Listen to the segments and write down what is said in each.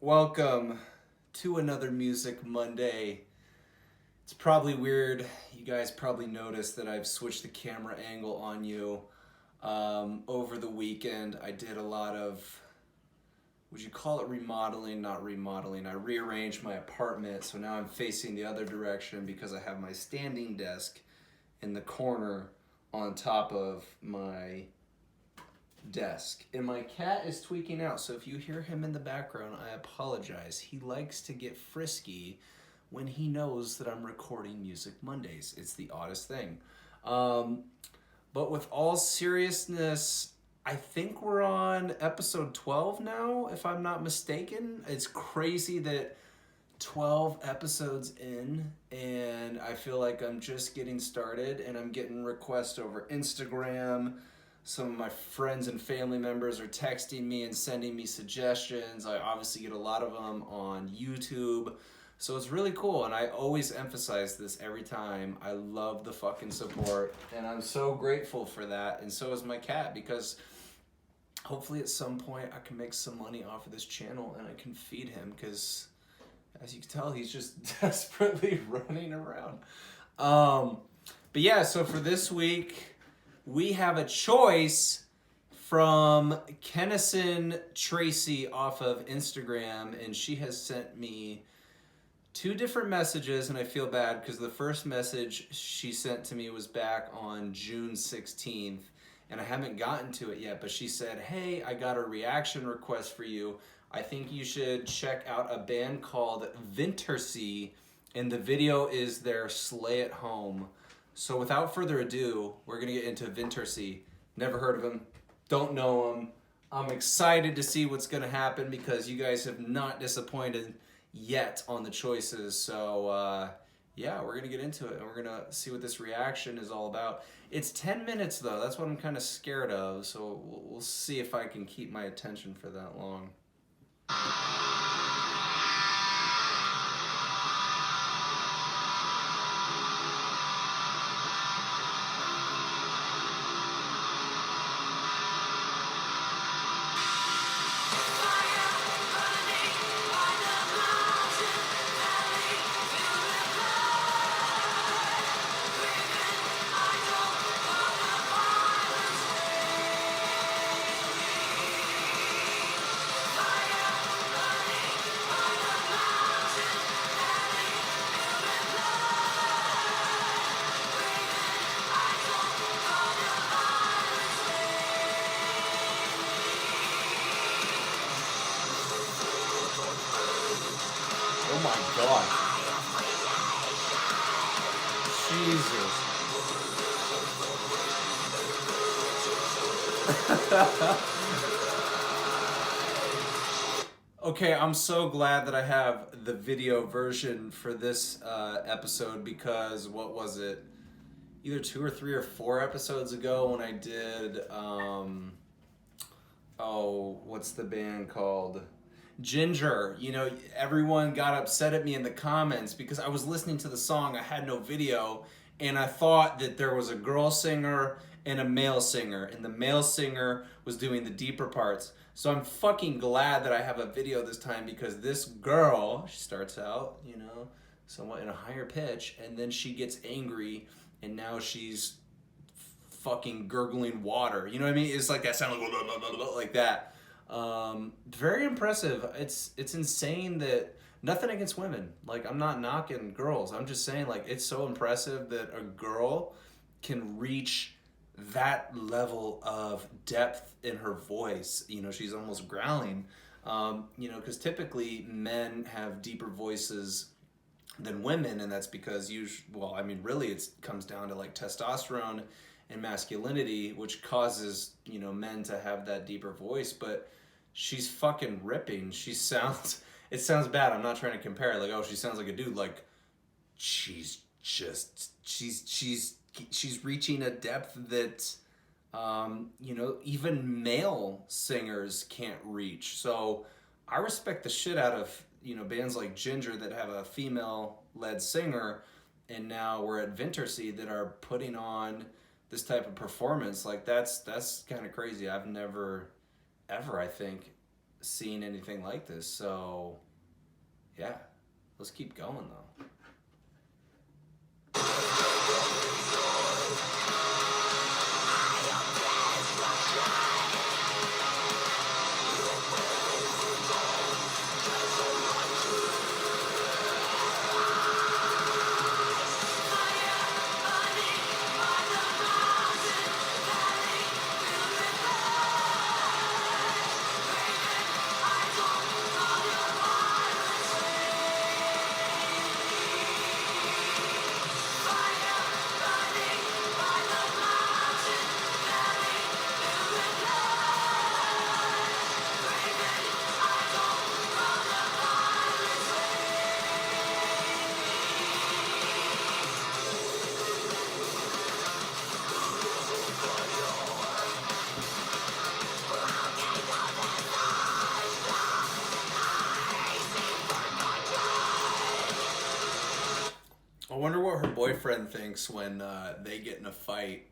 Welcome to another Music Monday. It's probably weird. You guys probably noticed that I've switched the camera angle on you. Over the weekend, I did a lot of, would you call it remodeling? Not remodeling. I rearranged my apartment, so now I'm facing the other direction because I have my standing desk in the corner on top of my desk. And my cat is tweaking out, so if you hear him in the background, I apologize. He likes to get frisky when he knows that I'm recording Music Mondays. It's the oddest thing. But with all seriousness, I think we're on episode 12 now, if I'm not mistaken. It's crazy that 12 episodes in, and I feel like I'm just getting started, and I'm getting requests over Instagram. Some of my friends and family members are texting me and sending me suggestions. I obviously get a lot of them on YouTube. So it's really cool, and I always emphasize this every time. I love the fucking support, and I'm so grateful for that, and so is my cat, because hopefully at some point I can make some money off of this channel and I can feed him, because as you can tell, he's just desperately running around. But yeah, so for this week, we have a choice from Kennison Tracy off of Instagram, and she has sent me two different messages, and I feel bad because the first message she sent to me was back on June 16th, and I haven't gotten to it yet, but she said, hey, I got a reaction request for you. I think you should check out a band called Vintersea, and the video is their Slay at Home. So without further ado, we're going to get into Vintersea. Never heard of them, don't know them. I'm excited to see what's going to happen because you guys have not disappointed yet on the choices. So yeah, we're going to get into it and we're going to see what this reaction is all about. It's 10 minutes though. That's what I'm kind of scared of. So we'll see if I can keep my attention for that long. Oh my God. Jesus. Okay, I'm so glad that I have the video version for this episode because what was it? Either 2 or 3 or 4 episodes ago when I did, what's the band called? Ginger. You know, everyone got upset at me in the comments because I was listening to the song, I had no video, and I thought that there was a girl singer and a male singer, and the male singer was doing the deeper parts. So I'm fucking glad that I have a video this time because this girl, she starts out, you know, somewhat in a higher pitch, and then she gets angry, and now she's fucking gurgling water. You know what I mean? It's like that sound like that. Very impressive. It's insane that nothing against women. Like, I'm not knocking girls. I'm just saying, like, it's so impressive that a girl can reach that level of depth in her voice. You know, she's almost growling. You know, because typically men have deeper voices than women, and that's because really it comes down to like testosterone and masculinity, which causes, you know, men to have that deeper voice. But she's fucking ripping. It sounds bad. I'm not trying to compare. Like, oh, she sounds like a dude. Like, she's reaching a depth that, you know, even male singers can't reach. So I respect the shit out of, you know, bands like Ginger that have a female-led singer, and now we're at Vintersea that are putting on this type of performance. Like, that's kind of crazy. I've never, ever, I think, seen anything like this. So, yeah, let's keep going though. I wonder what her boyfriend thinks when they get in a fight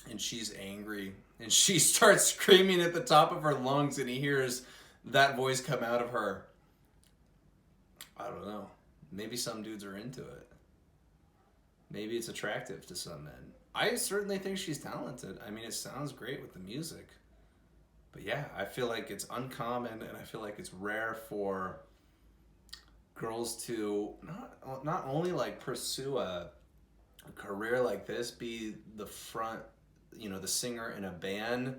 and she's angry and she starts screaming at the top of her lungs and he hears that voice come out of her. I don't know. Maybe some dudes are into it. Maybe it's attractive to some men. I certainly think she's talented. I mean, it sounds great with the music. But yeah, I feel like it's uncommon and I feel like it's rare for girls to not only like pursue a career like this, be the front, the singer in a band,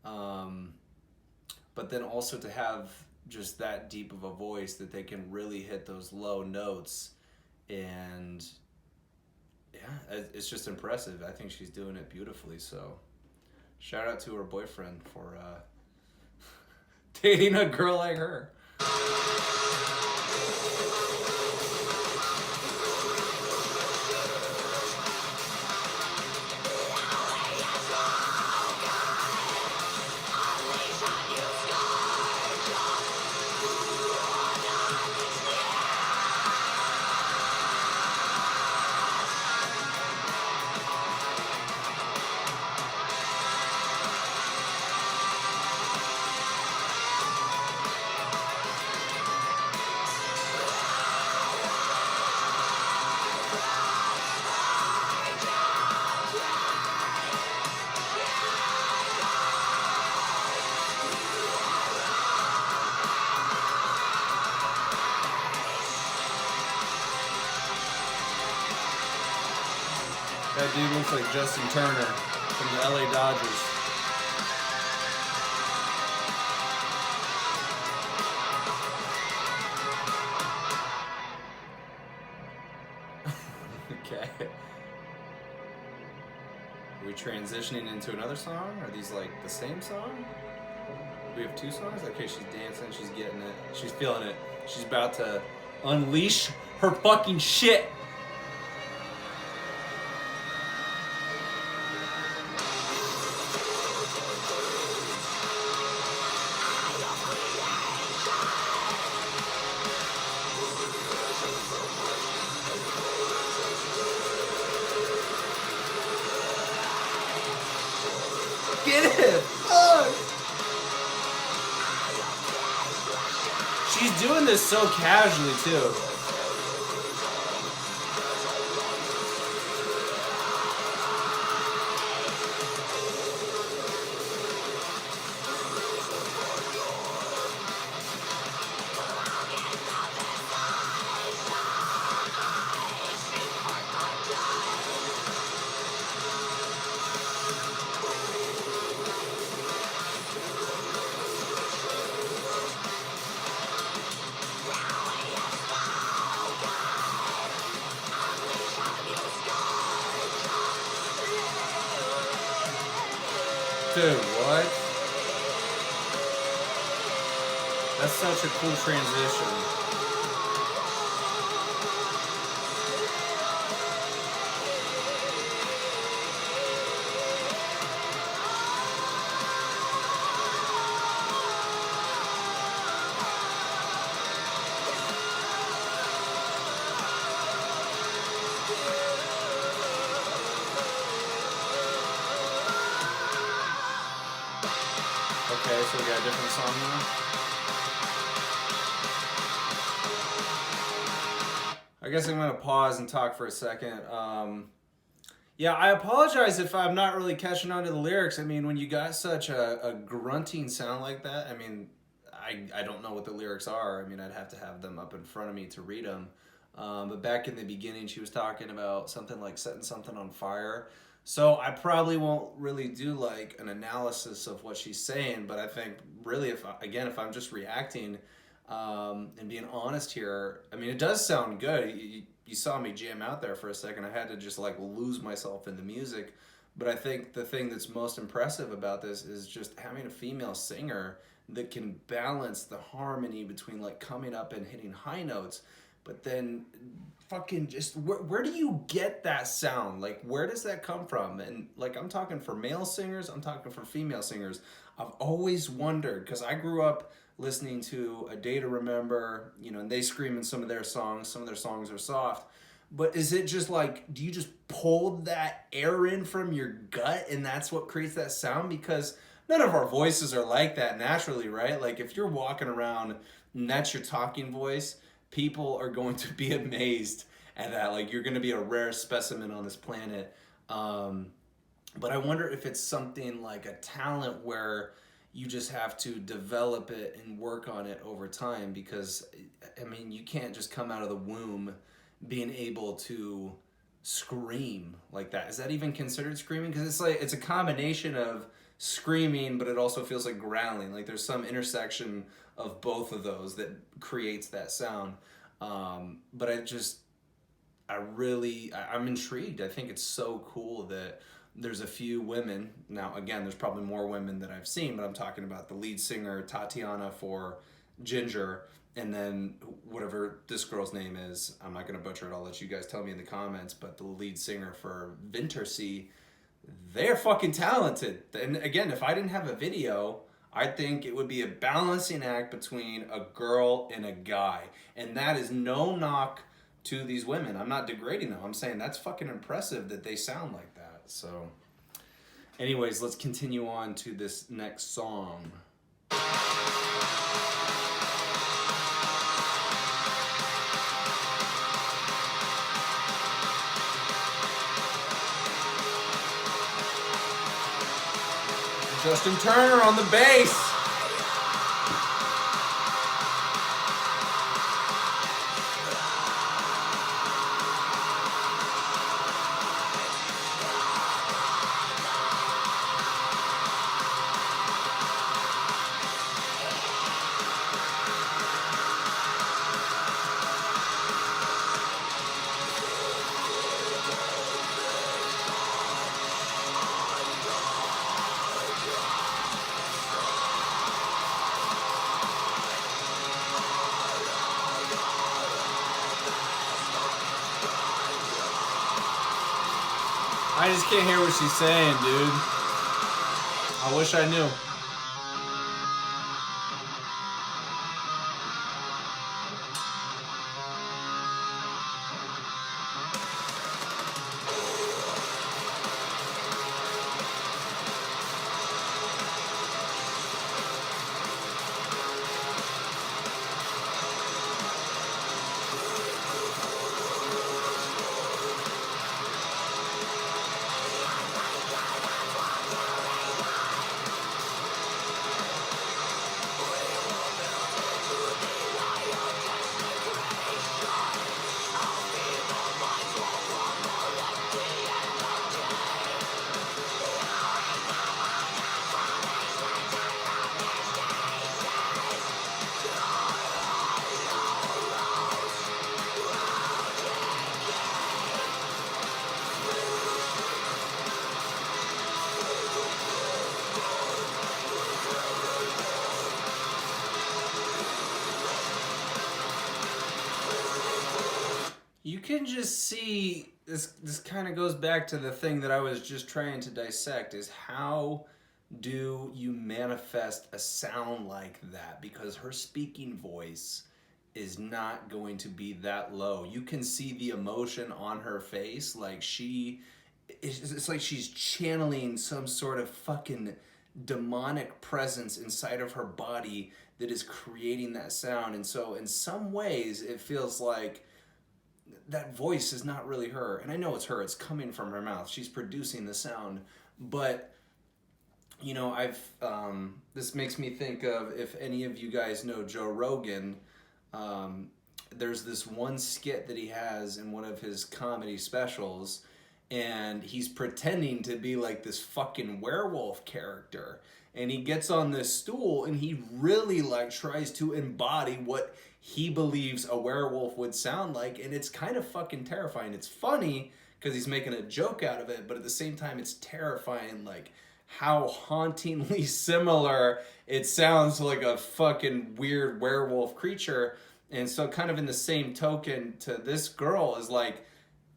but then also to have just that deep of a voice that they can really hit those low notes. And yeah, it's just impressive. I think she's doing it beautifully. So shout out to her boyfriend for dating a girl like her. That dude looks like Justin Turner from the LA Dodgers. Okay. Are we transitioning into another song? Are these like the same song? We have two songs? Okay, she's dancing, she's getting it, she's feeling it. She's about to unleash her fucking shit. Get it! Fuck! She's doing this so casually, too. Dude, what? That's such a cool transition. Okay, so we got a different song now. I guess I'm gonna pause and talk for a second. Yeah, I apologize if I'm not really catching on to the lyrics. I mean, when you got such a grunting sound like that, I mean, I don't know what the lyrics are. I mean, I'd have to have them up in front of me to read them. But back in the beginning, she was talking about something like setting something on fire. So I probably won't really do like an analysis of what she's saying, but I think really, if I'm just reacting and being honest here, I mean, it does sound good. You saw me jam out there for a second. I had to just like lose myself in the music. But I think the thing that's most impressive about this is just having a female singer that can balance the harmony between like coming up and hitting high notes, but then fucking just where do you get that sound? Like, where does that come from? And like, I'm talking for male singers, I'm talking for female singers. I've always wondered because I grew up listening to A Day to Remember, you know, and they scream in some of their songs. Some of their songs are soft. But is it just like, do you just pull that air in from your gut and that's what creates that sound? Because none of our voices are like that naturally, right? Like if you're walking around and that's your talking voice, people are going to be amazed at that. Like you're going to be a rare specimen on this planet. But I wonder if it's something like a talent where you just have to develop it and work on it over time because, I mean, you can't just come out of the womb being able to scream like that. Is that even considered screaming? Because it's like, it's a combination of screaming, but it also feels like growling. Like there's some intersection of both of those that creates that sound. But I'm intrigued. I think it's so cool that there's a few women. Now, again, there's probably more women that I've seen, but I'm talking about the lead singer, Tatiana, for Ginger, and then whatever this girl's name is. I'm not going to butcher it. I'll let you guys tell me in the comments, but the lead singer for Vintersea, they're fucking talented. And again, if I didn't have a video, I think it would be a balancing act between a girl and a guy. And that is no knock to these women. I'm not degrading them. I'm saying that's fucking impressive that they sound like that. So, anyways, let's continue on to this next song. Justin Turner on the bass. I just can't hear what she's saying, dude. I wish I knew. You can just see this kind of goes back to the thing that I was just trying to dissect, is how do you manifest a sound like that? Because her speaking voice is not going to be that low. You can see the emotion on her face. Like it's like she's channeling some sort of fucking demonic presence inside of her body that is creating that sound. And so in some ways it feels like that voice is not really her. And I know it's her, it's coming from her mouth. She's producing the sound. But, you know, this makes me think of, if any of you guys know Joe Rogan, there's this one skit that he has in one of his comedy specials, and he's pretending to be like this fucking werewolf character. And he gets on this stool and he really like tries to embody what he believes a werewolf would sound like, and it's kind of fucking terrifying. It's funny because he's making a joke out of it, but at the same time it's terrifying, like how hauntingly similar it sounds to like a fucking weird werewolf creature. And so kind of in the same token to this girl is like,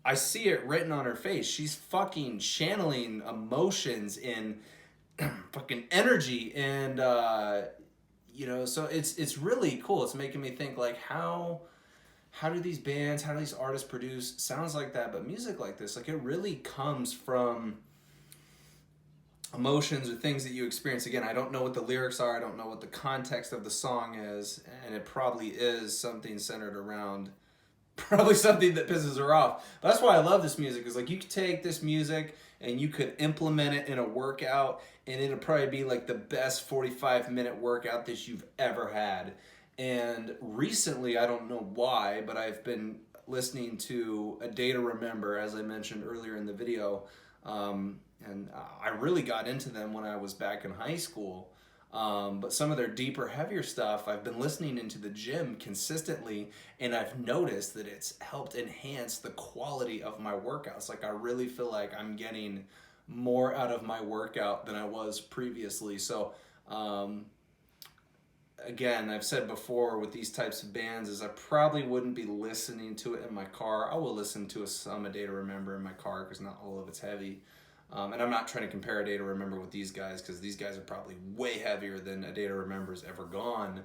I see it written on her face. She's fucking channeling emotions in fucking energy, and you know, so it's really cool. It's making me think like how do these bands, how do these artists produce sounds like that, but music like this? Like, it really comes from emotions or things that you experience. Again, I don't know what the lyrics are, I don't know what the context of the song is, and it probably is something centered around probably something that pisses her off. But that's why I love this music, is like you could take this music and you could implement it in a workout, and it'll probably be like the best 45-minute workout that you've ever had. And recently, I don't know why, but I've been listening to A Day to Remember, as I mentioned earlier in the video, and I really got into them when I was back in high school. But some of their deeper, heavier stuff I've been listening into the gym consistently, and I've noticed that it's helped enhance the quality of my workouts. Like, I really feel like I'm getting more out of my workout than I was previously. So again, I've said before with these types of bands is I probably wouldn't be listening to it in my car. I will listen to some A Day to Remember in my car because not all of it's heavy. And I'm not trying to compare A Day to Remember with these guys, because these guys are probably way heavier than A Day to Remember's ever gone.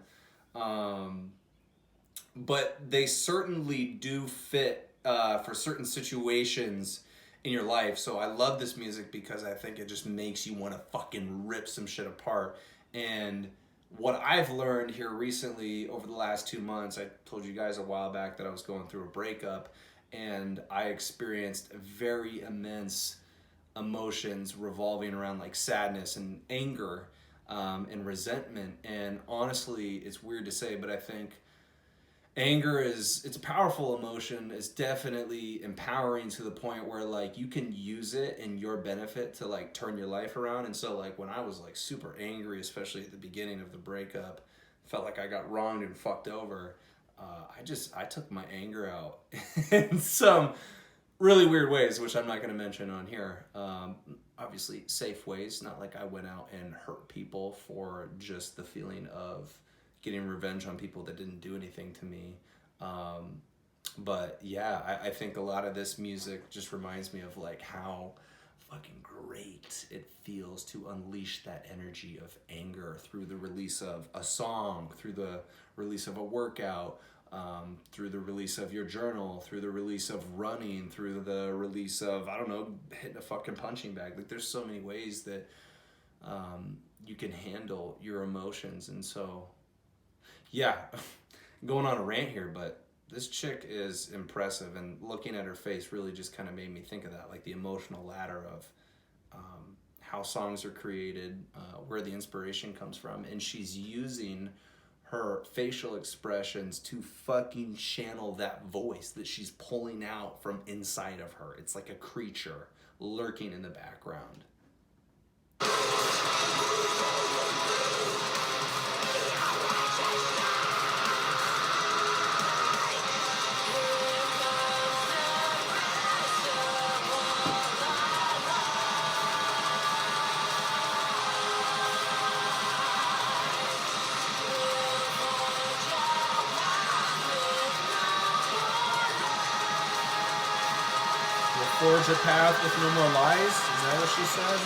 But they certainly do fit for certain situations in your life. So I love this music because I think it just makes you want to fucking rip some shit apart. And what I've learned here recently over the last 2 months, I told you guys a while back that I was going through a breakup, and I experienced very immense emotions revolving around like sadness and anger and resentment. And honestly, it's weird to say, but I think anger it's a powerful emotion. It's definitely empowering to the point where like you can use it in your benefit to like turn your life around. And so like when I was like super angry, especially at the beginning of the breakup, felt like I got wronged and fucked over, I took my anger out in some really weird ways, which I'm not going to mention on here. Obviously safe ways, not like I went out and hurt people for just the feeling of getting revenge on people that didn't do anything to me. But yeah, I think a lot of this music just reminds me of like how fucking great it feels to unleash that energy of anger through the release of a song, through the release of a workout, through the release of your journal, through the release of running, through the release of, I don't know, hitting a fucking punching bag. Like, there's so many ways that you can handle your emotions. And so, yeah, going on a rant here, but this chick is impressive, and looking at her face really just kind of made me think of that, like the emotional ladder of how songs are created, where the inspiration comes from, and she's using her facial expressions to fucking channel that voice that she's pulling out from inside of her. It's like a creature lurking in the background. Forge a path with no more lies? Is that what she said?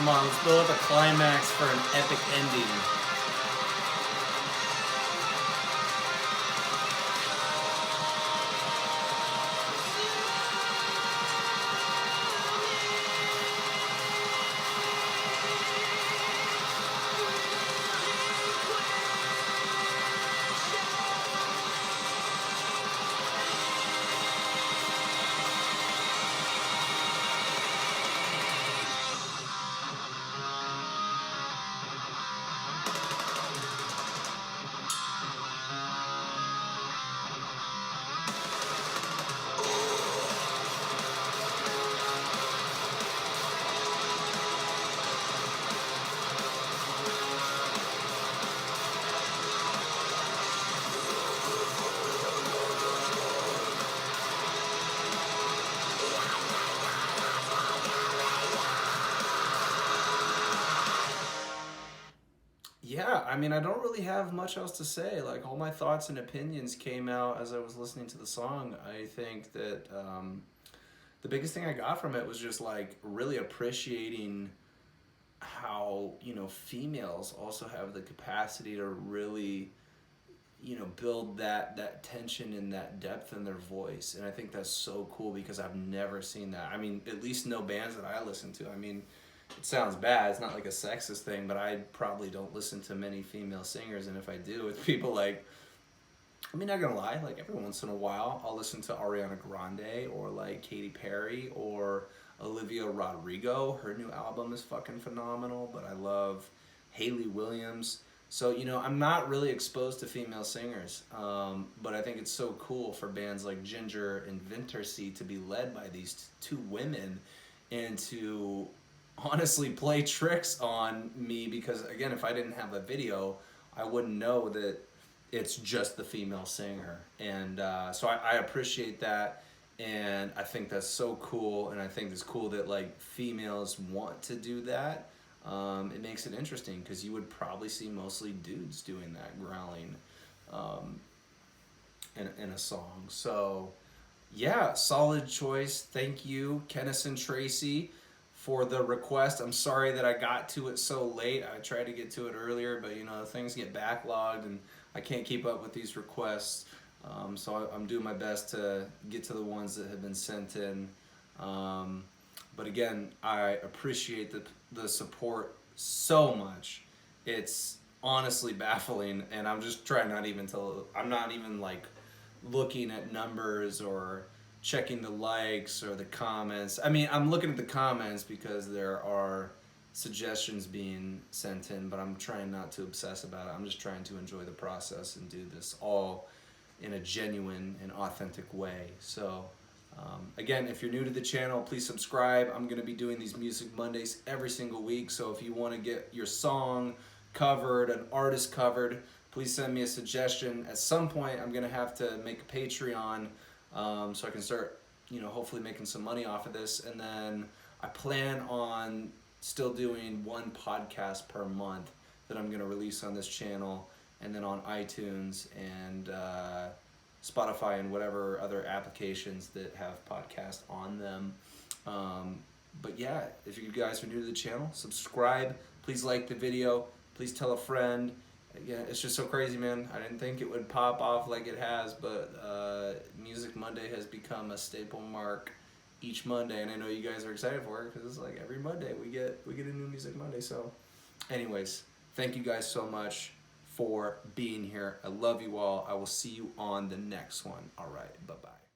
Come on, let's build up a climax for an epic ending. Yeah, I mean, I don't really have much else to say. Like, all my thoughts and opinions came out as I was listening to the song. I think that the biggest thing I got from it was just like really appreciating how, you know, females also have the capacity to really, you know, build that tension and that depth in their voice. And I think that's so cool because I've never seen that. I mean, at least no bands that I listen to. I mean, it sounds bad. It's not like a sexist thing, but I probably don't listen to many female singers. And if I do, it's people like, I mean, not gonna lie, like every once in a while, I'll listen to Ariana Grande or like Katy Perry or Olivia Rodrigo. Her new album is fucking phenomenal, but I love Hayley Williams. So, you know, I'm not really exposed to female singers, but I think it's so cool for bands like Ginger and Vintersea to be led by these two women and to honestly play tricks on me because, again, if I didn't have a video, I wouldn't know that it's just the female singer. And so I appreciate that. And I think that's so cool. And I think it's cool that like females want to do that. It makes it interesting because you would probably see mostly dudes doing that, growling in a song. So yeah, solid choice. Thank you, Kennison Tracy, for the request. I'm sorry that I got to it so late. I tried to get to it earlier, but you know, things get backlogged and I can't keep up with these requests. So I'm doing my best to get to the ones that have been sent in. But again, I appreciate the support so much. It's honestly baffling, and I'm just trying I'm not even like looking at numbers or checking the likes or the comments. I mean, I'm looking at the comments because there are suggestions being sent in, but I'm trying not to obsess about it. I'm just trying to enjoy the process and do this all in a genuine and authentic way. So again, if you're new to the channel, please subscribe. I'm going to be doing these Music Mondays every single week. So if you want to get your song covered, an artist covered, please send me a suggestion. At some point, I'm going to have to make a Patreon so I can start, you know, hopefully making some money off of this. And then I plan on still doing one podcast per month that I'm going to release on this channel and then on iTunes and Spotify and whatever other applications that have podcasts on them. But yeah, if you guys are new to the channel, subscribe. Please like the video. Please tell a friend. Yeah, it's just so crazy, man. I didn't think it would pop off like it has, but Music Monday has become a staple mark each Monday, and I know you guys are excited for it because it's like every Monday we get a new Music Monday. So, anyways, thank you guys so much for being here. I love you all. I will see you on the next one. All right, bye-bye.